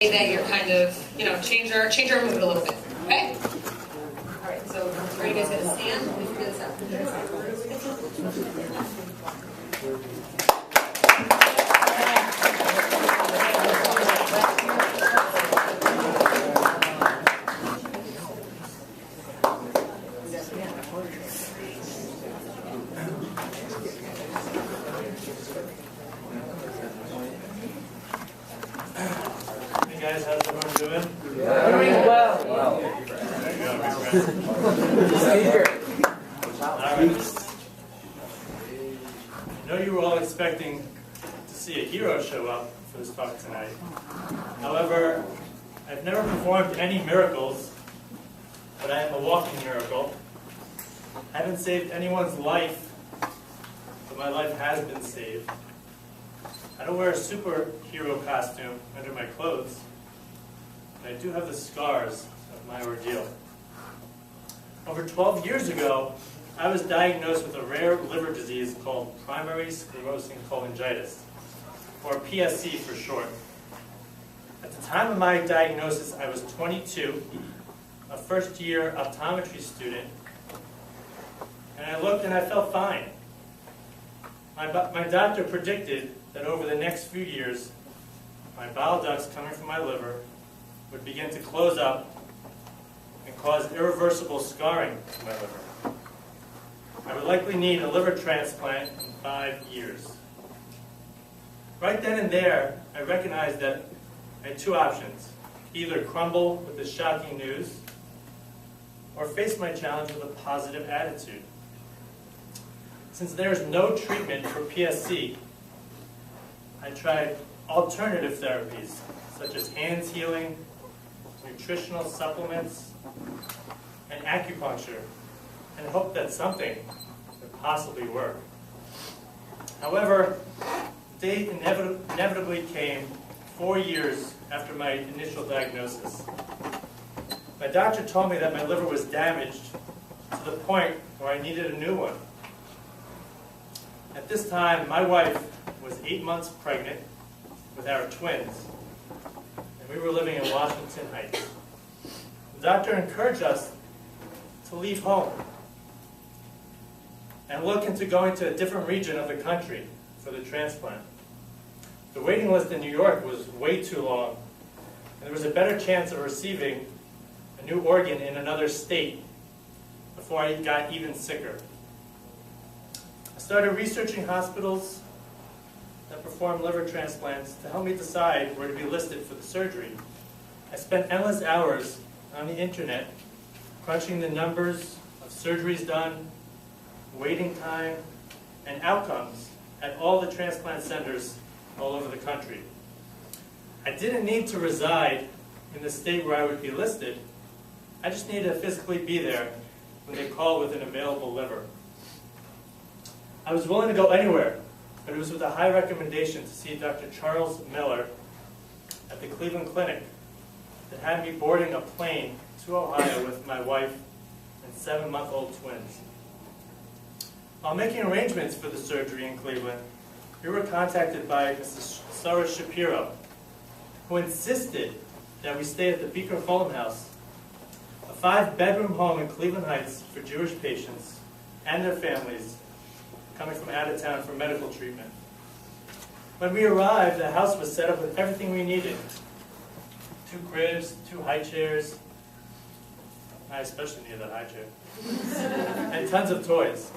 that you're kind of, change our mood a little bit. Okay? All right, so are you guys going to stand? We can do this after. Hey guys, how's everyone doing? Yeah. Doing well. Wow. There you go, Alright. I know you were all expecting to see a hero show up for this talk tonight. However, I've never performed any miracles, but I am a walking miracle. I haven't saved anyone's life, but my life has been saved. I don't wear a superhero costume under my clothes, but I do have the scars of my ordeal. Over 12 years ago, I was diagnosed with a rare liver disease called primary sclerosing cholangitis, or PSC for short. At the time of my diagnosis, I was 22, a first-year optometry student, and I looked and I felt fine. My doctor predicted that over the next few years, my bile ducts coming from my liver would begin to close up and cause irreversible scarring to my liver. I would likely need a liver transplant in 5 years. Right then and there, I recognized that I had two options: either crumble with the shocking news or face my challenge with a positive attitude. Since there is no treatment for PSC, I tried alternative therapies, such as hands healing, nutritional supplements, and acupuncture, and hoped that something would possibly work. However, the day inevitably came 4 years after my initial diagnosis. My doctor told me that my liver was damaged to the point where I needed a new one. At this time, my wife was 8 months pregnant with our twins, and we were living in Washington Heights. The doctor encouraged us to leave home and look into going to a different region of the country for the transplant. The waiting list in New York was way too long, and there was a better chance of receiving a new organ in another state before I got even sicker. I started researching hospitals that perform liver transplants to help me decide where to be listed for the surgery. I spent endless hours on the internet crunching the numbers of surgeries done, waiting time, and outcomes at all the transplant centers all over the country. I didn't need to reside in the state where I would be listed. I just needed to physically be there when they called with an available liver. I was willing to go anywhere, but it was with a high recommendation to see Dr. Charles Miller at the Cleveland Clinic that had me boarding a plane to Ohio with my wife and 7-month-old twins. While making arrangements for the surgery in Cleveland, we were contacted by Mrs. Sarah Shapiro, who insisted that we stay at the Beaker Fulham House, a 5-bedroom home in Cleveland Heights for Jewish patients and their families coming from out of town for medical treatment. When we arrived, the house was set up with everything we needed: 2 cribs, 2 high chairs. I especially needed that high chair. And tons of toys.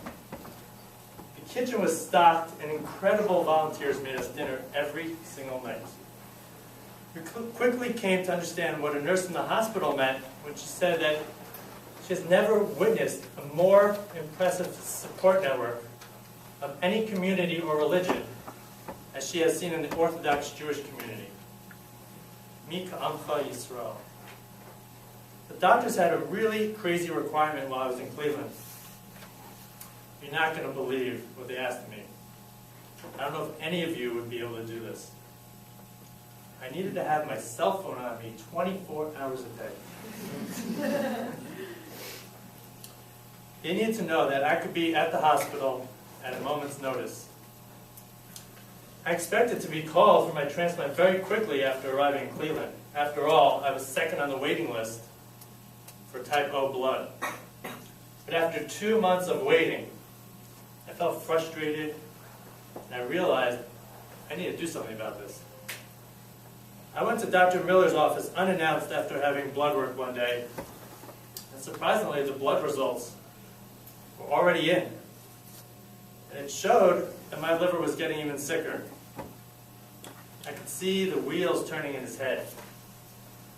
The kitchen was stocked, and incredible volunteers made us dinner every single night. We quickly came to understand what a nurse in the hospital meant when she said that she has never witnessed a more impressive support network of any community or religion as she has seen in the Orthodox Jewish community. Mi ka'amcha Yisrael. The doctors had a really crazy requirement while I was in Cleveland. You're not going to believe what they asked of me. I don't know if any of you would be able to do this. I needed to have my cell phone on me 24 hours a day. They needed to know that I could be at the hospital at a moment's notice. I expected to be called for my transplant very quickly after arriving in Cleveland. After all, I was second on the waiting list for type O blood. But after 2 months of waiting, I felt frustrated, and I realized I need to do something about this. I went to Dr. Miller's office unannounced after having blood work one day, and surprisingly, the blood results were already in. And it showed that my liver was getting even sicker. I could see the wheels turning in his head.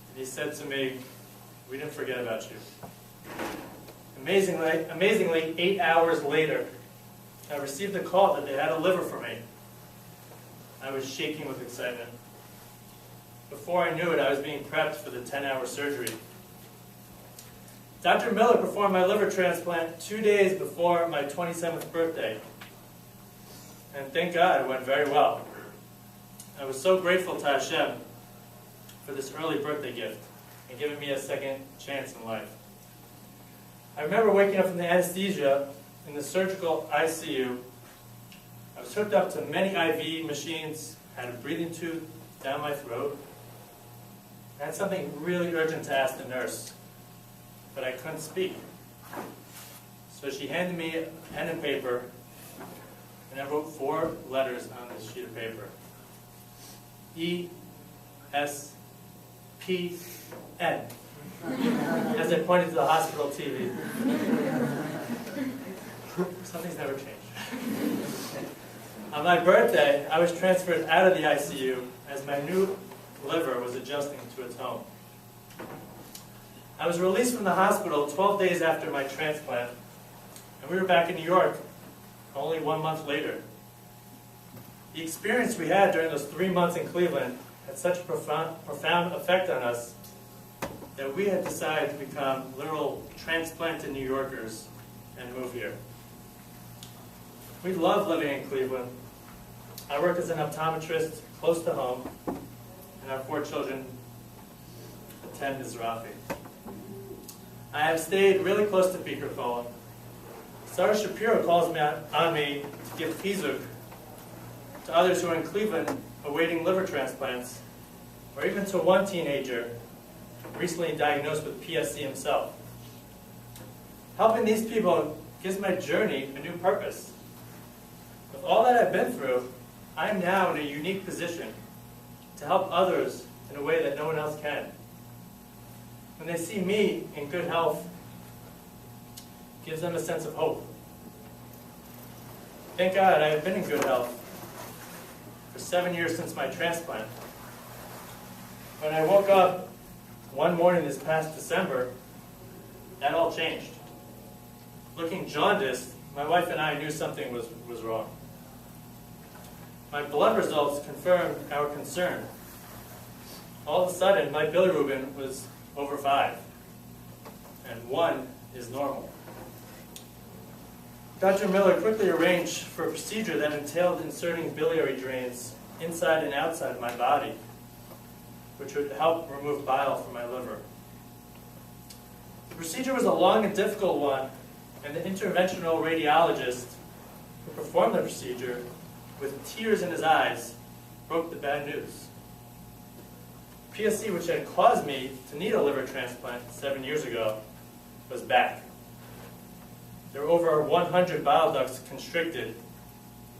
And he said to me, "We didn't forget about you." Amazingly, 8 hours later, I received a call that they had a liver for me. I was shaking with excitement. Before I knew it, I was being prepped for the 10-hour surgery. Dr. Miller performed my liver transplant 2 days before my 27th birthday. And thank God it went very well. I was so grateful to Hashem for this early birthday gift and giving me a second chance in life. I remember waking up from the anesthesia in the surgical ICU. I was hooked up to many IV machines, had a breathing tube down my throat. I had something really urgent to ask the nurse, but I couldn't speak. So she handed me a pen and paper, and I wrote 4 letters on this sheet of paper. E-S-P-N, as I pointed to the hospital TV. Something's never changed. On my birthday, I was transferred out of the ICU as my new liver was adjusting to its home. I was released from the hospital 12 days after my transplant, and we were back in New York only 1 month later. The experience we had during those 3 months in Cleveland had such a profound effect on us that we had decided to become literal transplanted New Yorkers and move here. We love living in Cleveland. I work as an optometrist close to home, and our 4 children attend Mizrahi. I have stayed really close to Bikur Cholim. Sarah Shapiro calls me on me to give chizuk to others who are in Cleveland awaiting liver transplants, or even to one teenager recently diagnosed with PSC himself. Helping these people gives my journey a new purpose. With all that I've been through, I'm now in a unique position to help others in a way that no one else can. When they see me in good health, it gives them a sense of hope. Thank God I have been in good health for 7 years since my transplant. When I woke up one morning this past December, that all changed. Looking jaundiced, my wife and I knew something was wrong. My blood results confirmed our concern. All of a sudden, my bilirubin was over 5, and 1 is normal. Dr. Miller quickly arranged for a procedure that entailed inserting biliary drains inside and outside of my body, which would help remove bile from my liver. The procedure was a long and difficult one, and the interventional radiologist who performed the procedure, with tears in his eyes, broke the bad news. PSC, which had caused me to need a liver transplant 7 years ago, was back. There were over 100 bile ducts constricted,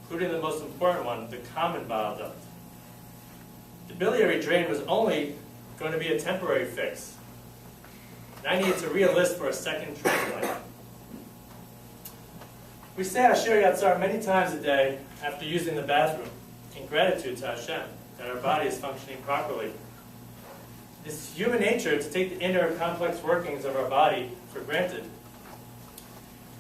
including the most important one, the common bile duct. The biliary drain was only going to be a temporary fix, and I needed to re-enlist for a second transplant. We say Asher Yatzar many times a day after using the bathroom in gratitude to Hashem that our body is functioning properly. It's human nature to take the inner complex workings of our body for granted.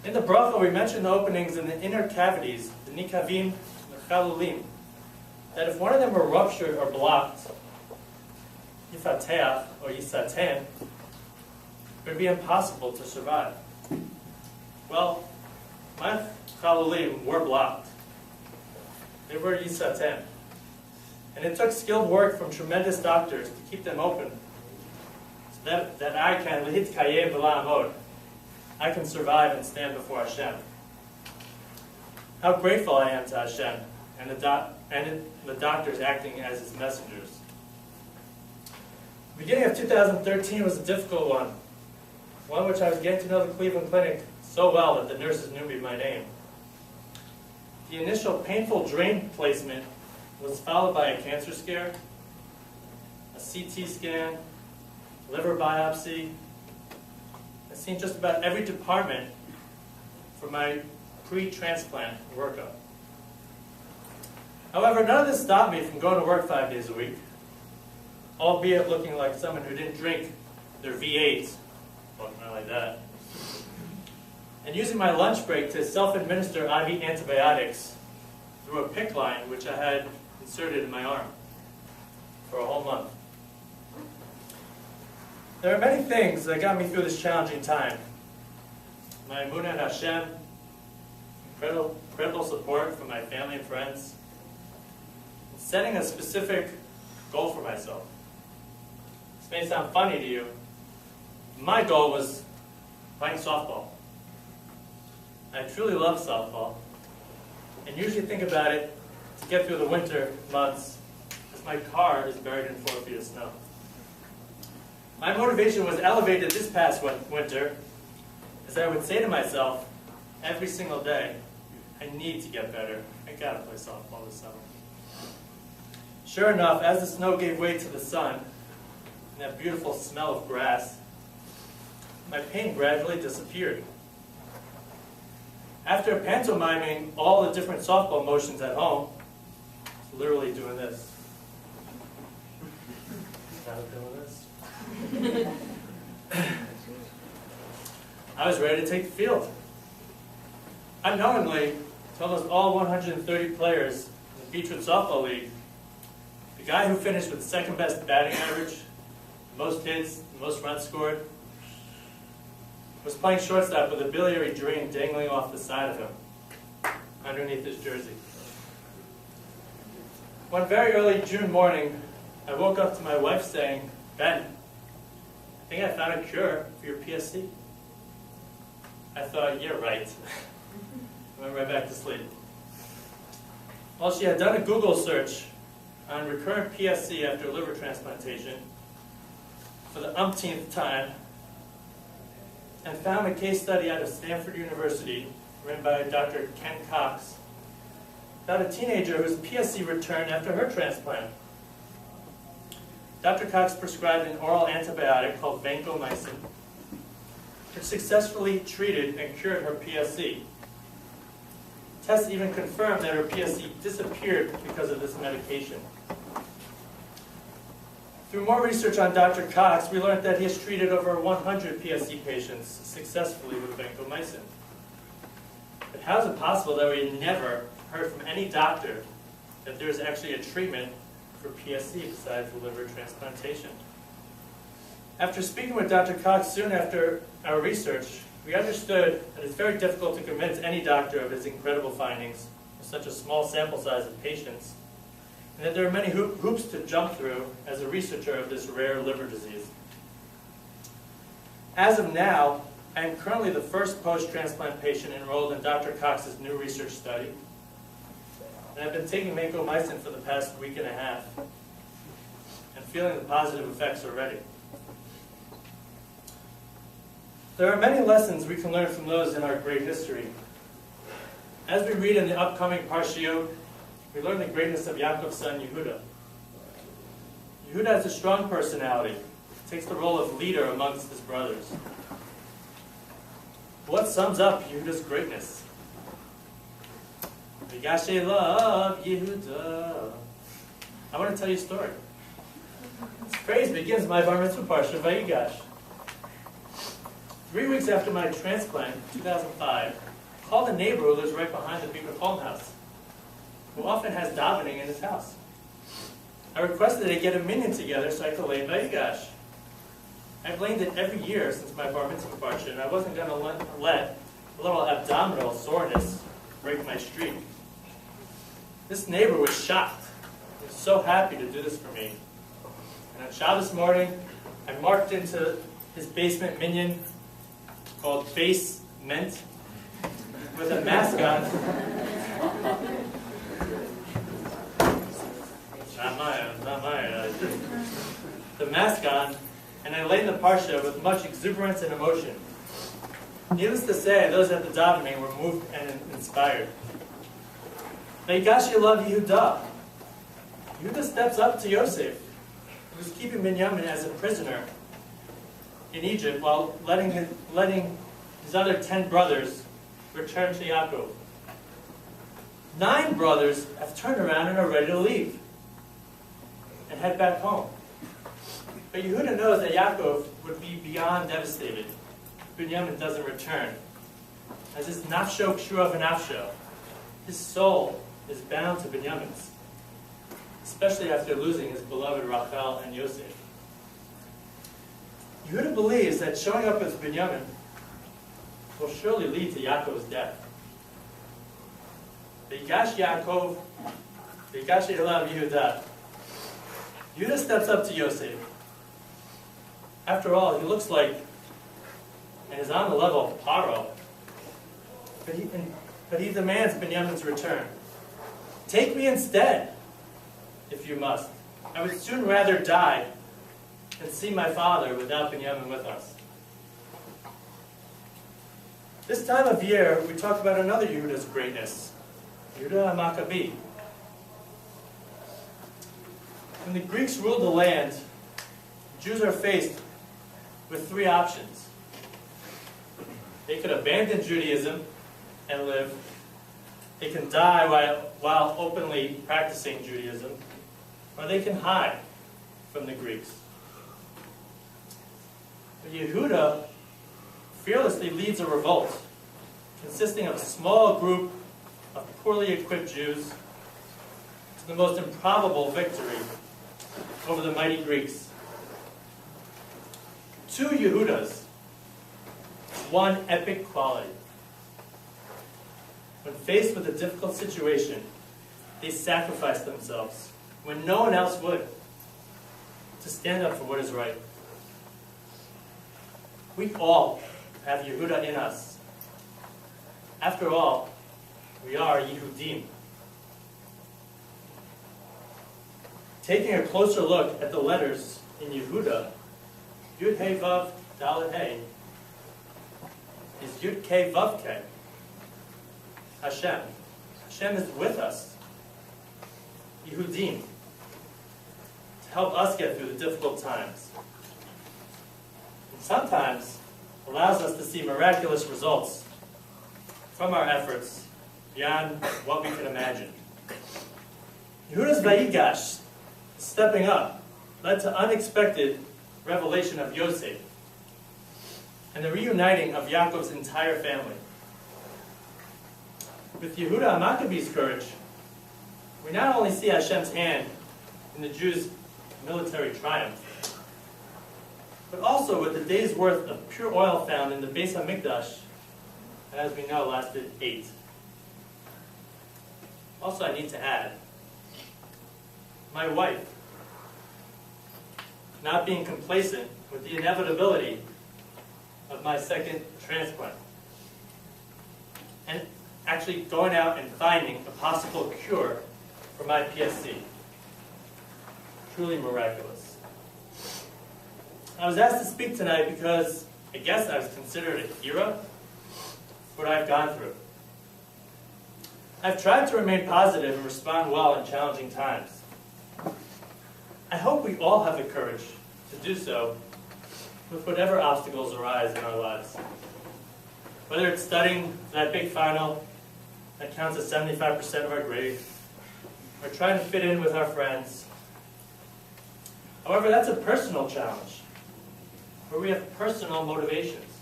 In the bracha, we mention the openings in the inner cavities, the nikavim, the chalulim, that if one of them were ruptured or blocked, yifateach or yisaten, it would be impossible to survive. Well, my chalulim were blocked. They were yisaten. And it took skilled work from tremendous doctors to keep them open, so that I can lehitkayem v'la'amod. I can survive and stand before Hashem. How grateful I am to Hashem and the doctors acting as His messengers. The beginning of 2013 was a difficult one which I was getting to know the Cleveland Clinic so well that the nurses knew me by name. The initial painful drain placement was followed by a cancer scare, a CT scan, liver biopsy. I've seen just about every department for my pre-transplant workup. However, none of this stopped me from going to work 5 days a week, albeit looking like someone who didn't drink their V8s, walking around like that, and using my lunch break to self-administer IV antibiotics through a PICC line which I had inserted in my arm for a whole month. There are many things that got me through this challenging time. My emunah in Hashem, incredible support from my family and friends, and setting a specific goal for myself. This may sound funny to you. My goal was playing softball. I truly love softball, and usually think about it to get through the winter months, as my car is buried in 4 feet of snow. My motivation was elevated this past winter, as I would say to myself every single day, I need to get better. I gotta play softball this summer. Sure enough, as the snow gave way to the sun, and that beautiful smell of grass, my pain gradually disappeared. After pantomiming all the different softball motions at home, I was literally doing this. I was ready to take the field. Unknowingly, to almost all 130 players in the Beechwood Softball League, the guy who finished with the second best batting average, the most hits, the most runs scored, was playing shortstop with a biliary drain dangling off the side of him, underneath his jersey. One very early June morning, I woke up to my wife saying, "Ben, I think I found a cure for your PSC." I thought, yeah, right. I went right back to sleep. Well, she had done a Google search on recurrent PSC after liver transplantation for the umpteenth time, and found a case study out of Stanford University written by Dr. Ken Cox about a teenager whose PSC returned after her transplant. Dr. Cox prescribed an oral antibiotic called vancomycin, which successfully treated and cured her PSC. Tests even confirmed that her PSC disappeared because of this medication. Through more research on Dr. Cox, we learned that he has treated over 100 PSC patients successfully with vancomycin. But how is it possible that we never heard from any doctor that there is actually a treatment for PSC besides the liver transplantation? After speaking with Dr. Cox soon after our research, we understood that it's very difficult to convince any doctor of his incredible findings with such a small sample size of patients, and that there are many hoops to jump through as a researcher of this rare liver disease. As of now, I am currently the first post-transplant patient enrolled in Dr. Cox's new research study, and I've been taking vancomycin for the past week and a half, and feeling the positive effects already. There are many lessons we can learn from those in our great history. As we read in the upcoming Parshiot, we learn the greatness of Yaakov's son, Yehuda. Yehuda has a strong personality. He takes the role of leader amongst his brothers. What sums up Yehuda's greatness? Vigashe love Yehuda. I want to tell you a story. This phrase begins my bar mitzvah parsha, Vayigash. 3 weeks after my transplant, in 2005, I called a neighbor who lives right behind the Beaker Palm House, who often has davening in his house. I requested they get a minyan together so I could lay Vayigash. I've laid it every year since my bar mitzvah parsha, and I wasn't going to let a little abdominal soreness break my streak. This neighbor was shocked. He was so happy to do this for me. And on Shabbos morning, I marked into his basement minyan called Basement with a mascot. Not mine. the mask on, and I lay in the parsha with much exuberance and emotion. Needless to say, those at the davening were moved and inspired. Vayigash elav Yehuda. Yehuda steps up to Yosef, who was keeping Binyamin as a prisoner in Egypt while letting his other 10 brothers return to Yaakov. 9 brothers have turned around and are ready to leave and head back home. But Yehuda knows that Yaakov would be beyond devastated if Binyamin doesn't return. As his nafsho kshura v'nafsho, his soul is bound to Binyamin's, especially after losing his beloved Rachel and Yosef. Yehuda believes that showing up with Binyamin will surely lead to Yaakov's death. Vayigash Yaakov, Vayigash elav Yehuda. Yehuda steps up to Yosef. After all, he looks like and is on the level of Paro. But he demands Binyamin's return. Take me instead, if you must. I would soon rather die than see my father without Binyamin with us. This time of year, we talk about another Yehuda's greatness, Yehuda HaMaccabi. When the Greeks ruled the land, Jews are faced with 3 options. They could abandon Judaism and live. They can die while openly practicing Judaism, or they can hide from the Greeks. But Yehuda fearlessly leads a revolt consisting of a small group of poorly equipped Jews to the most improbable victory over the mighty Greeks. 2 Yehudas, one epic quality. When faced with a difficult situation, they sacrifice themselves when no one else would to stand up for what is right. We all have Yehuda in us. After all, we are Yehudim. Taking a closer look at the letters in Yehuda, Yud Hey Vav Dalet Hey is Yud K Vav K. Hashem. Hashem is with us. Yehudim. To help us get through the difficult times. And sometimes allows us to see miraculous results from our efforts beyond what we can imagine. Yehuda's Vayigash, stepping up, led to unexpected revelation of Yosef and the reuniting of Yaakov's entire family. With Yehuda HaMaccabi's courage, we not only see Hashem's hand in the Jews' military triumph, but also with the day's worth of pure oil found in the Beis HaMikdash, that, as we know, lasted 8. Also, I need to add, my wife, not being complacent with the inevitability of my second transplant, and actually going out and finding a possible cure for my PSC. Truly miraculous. I was asked to speak tonight because I guess I was considered a hero for what I've gone through. I've tried to remain positive and respond well in challenging times. I hope we all have the courage to do so with whatever obstacles arise in our lives. Whether it's studying for that big final that counts as 75% of our grade, or trying to fit in with our friends. However, that's a personal challenge, where we have personal motivations.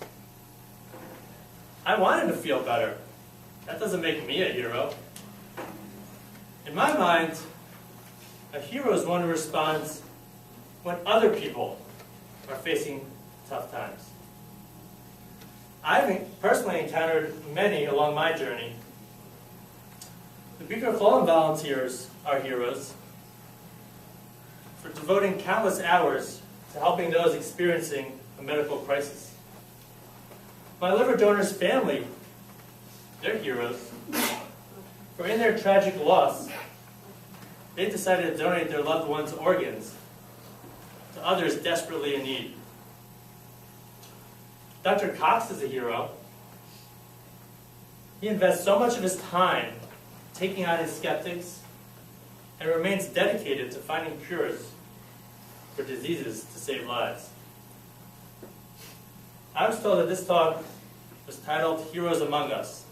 I wanted to feel better. That doesn't make me a hero. In my mind, a hero is one who responds when other people are facing tough times. I've personally encountered many along my journey. The Bikur Cholim volunteers are heroes for devoting countless hours to helping those experiencing a medical crisis. My liver donor's family, they're heroes, for in their tragic loss, they decided to donate their loved ones' organs to to others desperately in need. Dr. Cox is a hero. He invests so much of his time taking on his skeptics and remains dedicated to finding cures for diseases to save lives. I was told that this talk was titled Heroes Among Us.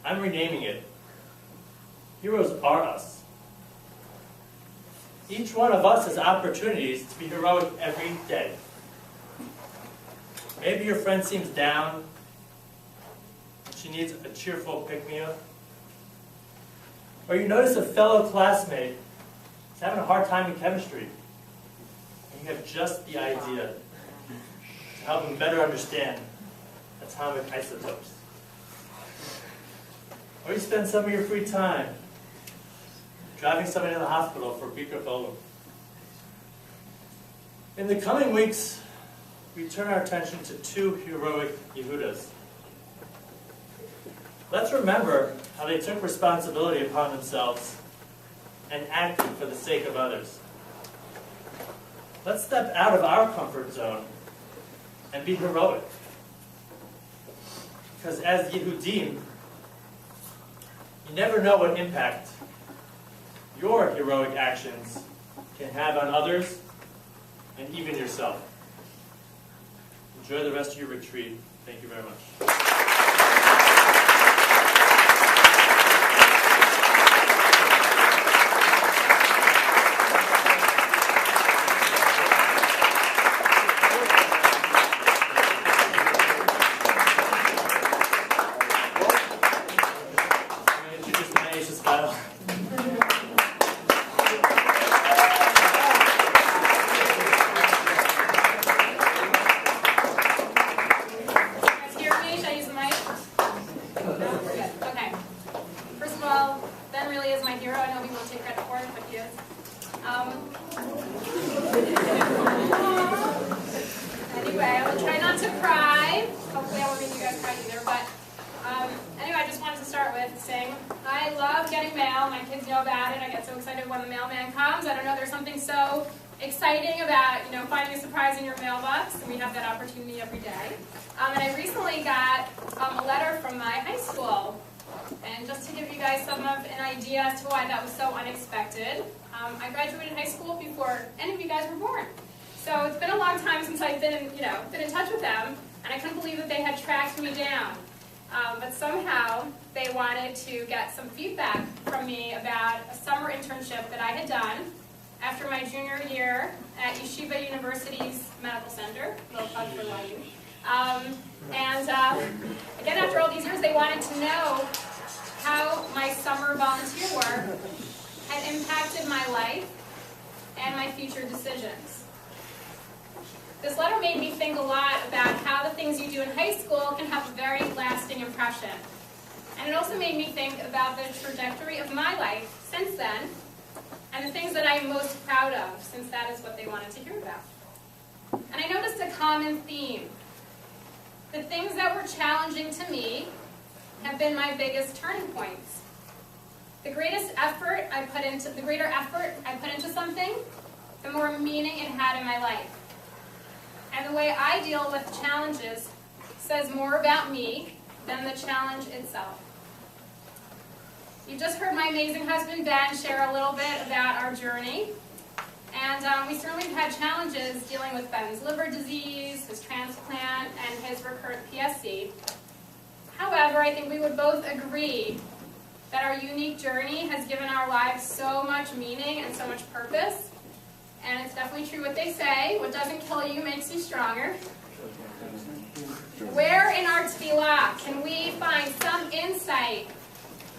I'm renaming it Heroes Are Us. Each one of us has opportunities to be heroic every day. Maybe your friend seems down, and she needs a cheerful pick-me-up. Or you notice a fellow classmate is having a hard time in chemistry, and you have just the idea to help him better understand atomic isotopes. Or you spend some of your free time driving somebody to the hospital for Bicafolu. In the coming weeks, we turn our attention to two heroic Yehudas. Let's remember how they took responsibility upon themselves and acted for the sake of others. Let's step out of our comfort zone and be heroic. Because as Yehudim, you never know what impact your heroic actions can have on others and even yourself. Enjoy the rest of your retreat. Thank you very much. Exciting about, finding a surprise in your mailbox, and we have that opportunity every day. And I recently got a letter from my high school, and just to give you guys some of an idea as to why that was so unexpected, I graduated high school before any of you guys were born. So it's been a long time since I've been in touch with them, and I couldn't believe that they had tracked me down. But somehow they wanted to get some feedback from me about a summer internship that I had done after my junior year at Yeshiva University's Medical Center, little plug for YU. Again, after all these years, they wanted to know how my summer volunteer work had impacted my life and my future decisions. This letter made me think a lot about how the things you do in high school can have a very lasting impression. And it also made me think about the trajectory of my life since then, and the things that I'm most proud of, since that is what they wanted to hear about. And I noticed a common theme. The things that were challenging to me have been my biggest turning points. The greater effort I put into something, the more meaning it had in my life. And the way I deal with challenges says more about me than the challenge itself. You just heard my amazing husband, Ben, share a little bit about our journey. And we certainly have had challenges dealing with Ben's liver disease, his transplant, and his recurrent PSC. However, I think we would both agree that our unique journey has given our lives so much meaning and so much purpose. And it's definitely true what they say, what doesn't kill you makes you stronger. Where in our tefillah can we find some insight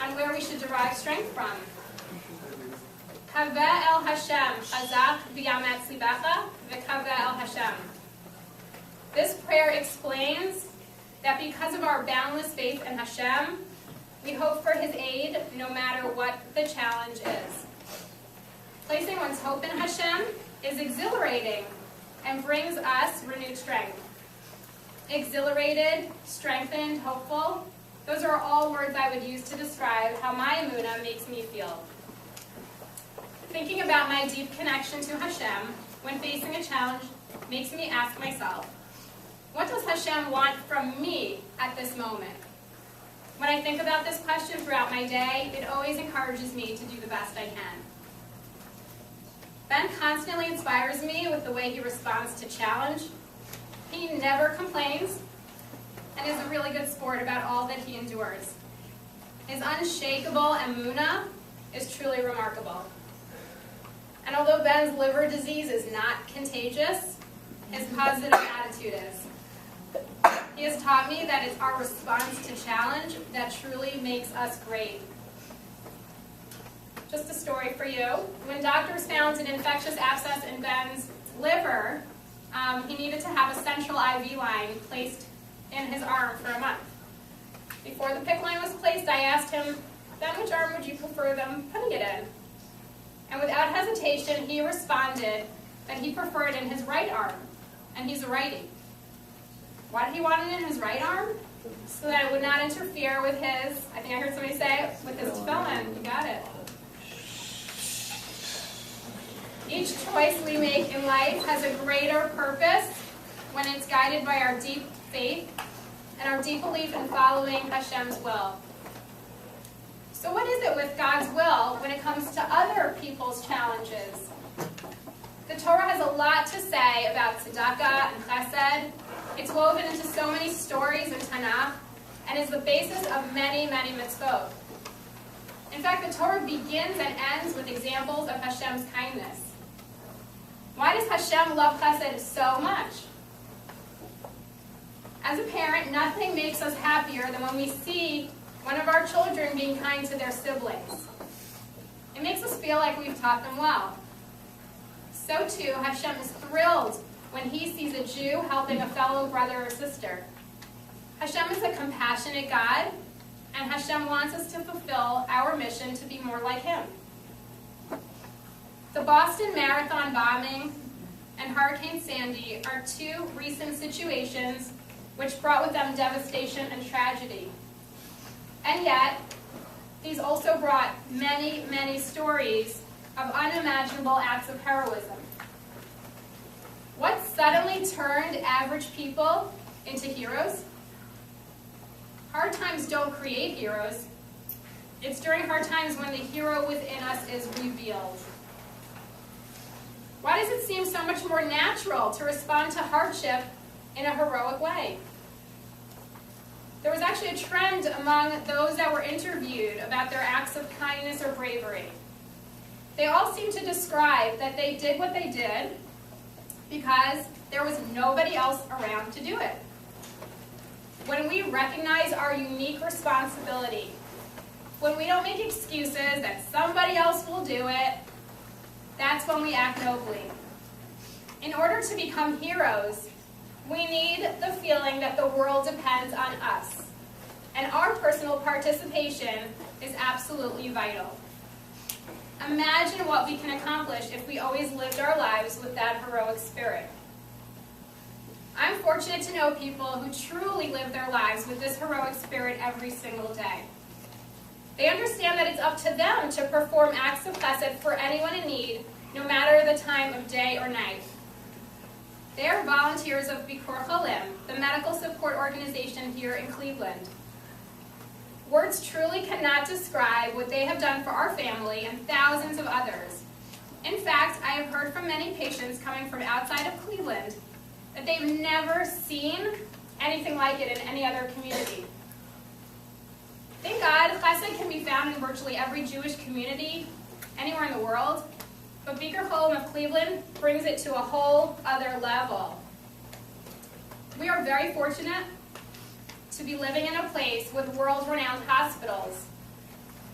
on where we should derive strength from? Kaveh el Hashem, chazak v'yametz libecha, v'kaveh el Hashem. This prayer explains that because of our boundless faith in Hashem, we hope for His aid no matter what the challenge is. Placing one's hope in Hashem is exhilarating and brings us renewed strength. Exhilarated, strengthened, hopeful, those are all words I would use to describe how my emunah makes me feel. thinking about my deep connection to Hashem when facing a challenge makes me ask myself, what does Hashem want from me at this moment? When I think about this question throughout my day, it always encourages me to do the best I can. Ben constantly inspires me with the way he responds to challenge. He never complains and is a really good sport about all that he endures. His unshakable emunah is truly remarkable. And although Ben's liver disease is not contagious, his positive attitude is. He has taught me that it's our response to challenge that truly makes us great. Just a story for you. When doctors found an infectious abscess in Ben's liver, he needed to have a central IV line placed in his arm for a month. Before the PICC line was placed, I asked him, Ben, which arm would you prefer them putting it in? And without hesitation, he responded that he preferred it in his right arm, and he's a righty. Why did he want it in his right arm? So that it would not interfere with his, I think I heard somebody say, with his tefillin. You got it. Each choice we make in life has a greater purpose when it's guided by our deep faith and our deep belief in following Hashem's will. So what is it with God's will when it comes to other people's challenges? The Torah has a lot to say about tzedakah and chesed. It's woven into so many stories in Tanakh and is the basis of many, many mitzvot. In fact, the Torah begins and ends with examples of Hashem's kindness. Why does Hashem love chesed so much? As a parent, nothing makes us happier than when we see one of our children being kind to their siblings. It makes us feel like we've taught them well. So too, Hashem is thrilled when he sees a Jew helping a fellow brother or sister. Hashem is a compassionate God, and Hashem wants us to fulfill our mission to be more like him. The Boston Marathon bombing and Hurricane Sandy are two recent situations which brought with them devastation and tragedy. And yet, these also brought many, many stories of unimaginable acts of heroism. What suddenly turned average people into heroes? Hard times don't create heroes. It's during hard times when the hero within us is revealed. Why does it seem so much more natural to respond to hardship in a heroic way? There was actually a trend among those that were interviewed about their acts of kindness or bravery. They all seemed to describe that they did what they did because there was nobody else around to do it. When we recognize our unique responsibility, when we don't make excuses that somebody else will do it, that's when we act nobly. In order to become heroes, we need the feeling that the world depends on us, and our personal participation is absolutely vital. Imagine what we can accomplish if we always lived our lives with that heroic spirit. I'm fortunate to know people who truly live their lives with this heroic spirit every single day. They understand that it's up to them to perform acts of chesed for anyone in need, no matter the time of day or night. They are volunteers of Bikur Cholim, the medical support organization here in Cleveland. Words truly cannot describe what they have done for our family and thousands of others. In fact, I have heard from many patients coming from outside of Cleveland that they've never seen anything like it in any other community. Thank God, chesed can be found in virtually every Jewish community anywhere in the world, but Bikur Cholim of Cleveland brings it to a whole other level. We are very fortunate to be living in a place with world-renowned hospitals.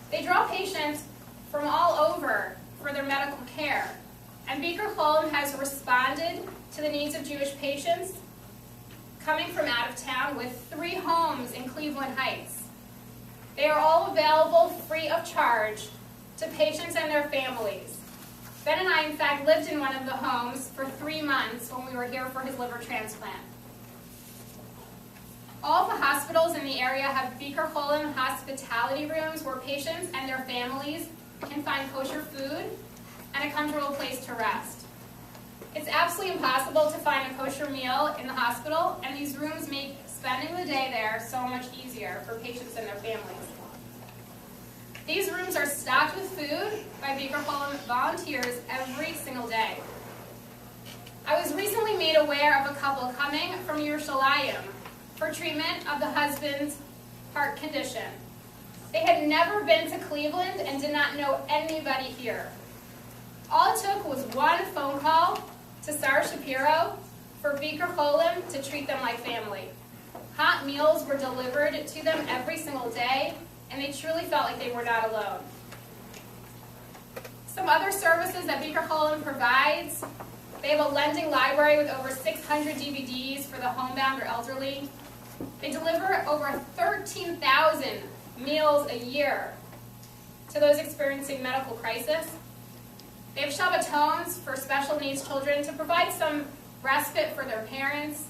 They draw patients from all over for their medical care, and Bikur Cholim has responded to the needs of Jewish patients coming from out of town with 3 homes in Cleveland Heights. They are all available free of charge to patients and their families. Ben and I, in fact, lived in one of the homes for 3 months when we were here for his liver transplant. All the hospitals in the area have Bikur Cholim hospitality rooms where patients and their families can find kosher food, and a comfortable place to rest. It's absolutely impossible to find a kosher meal in the hospital, and these rooms make spending the day there so much easier for patients and their families. These rooms are stocked with food by Beaker Holm volunteers every single day. I was recently made aware of a couple coming from Yerushalayim for treatment of the husband's heart condition. They had never been to Cleveland and did not know anybody here. All it took was one phone call to Sarah Shapiro for Beaker Holm to treat them like family. Hot meals were delivered to them every single day, and they truly felt like they were not alone. Some other services that Beaker Holm provides: they have a lending library with over 600 DVDs for the homebound or elderly. They deliver over 13,000 meals a year to those experiencing medical crisis. They have Shabbatons for special needs children to provide some respite for their parents.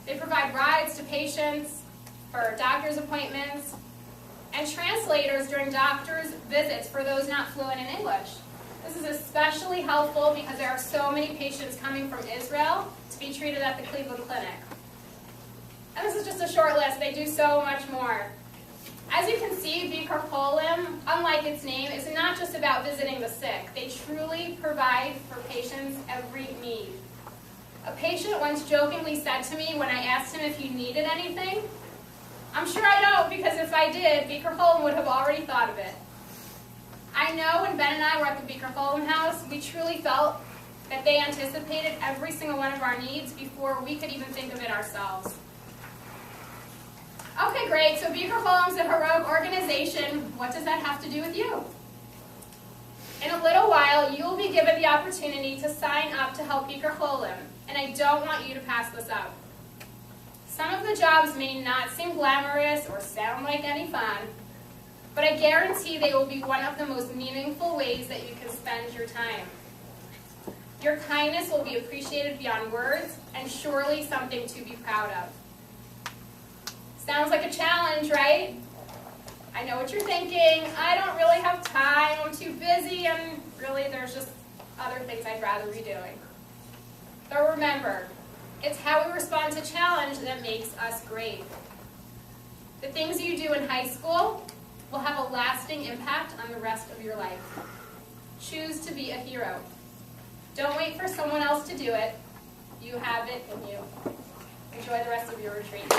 They provide rides to patients for doctor's appointments, and translators during doctor's visits for those not fluent in English. This is especially helpful because there are so many patients coming from Israel to be treated at the Cleveland Clinic. And this is just a short list. They do so much more. As you can see, Beaker Holm, unlike its name, is not just about visiting the sick. They truly provide for patients every need. A patient once jokingly said to me when I asked him if he needed anything, "I'm sure I don't, because if I did, Beaker Holm would have already thought of it." I know when Ben and I were at the Beaker Holm house, we truly felt that they anticipated every single one of our needs before we could even think of it ourselves. Okay, great. So Beaker Holm's a heroic organization. What does that have to do with you? In a little while, you will be given the opportunity to sign up to help Beaker Holm, and I don't want you to pass this up. Some of the jobs may not seem glamorous or sound like any fun, but I guarantee they will be one of the most meaningful ways that you can spend your time. Your kindness will be appreciated beyond words, and surely something to be proud of. Sounds like a challenge, right? I know what you're thinking. I don't really have time. I'm too busy, and really there's just other things I'd rather be doing. But remember, it's how we respond to challenge that makes us great. The things you do in high school will have a lasting impact on the rest of your life. Choose to be a hero. Don't wait for someone else to do it. You have it in you. Enjoy the rest of your retreat.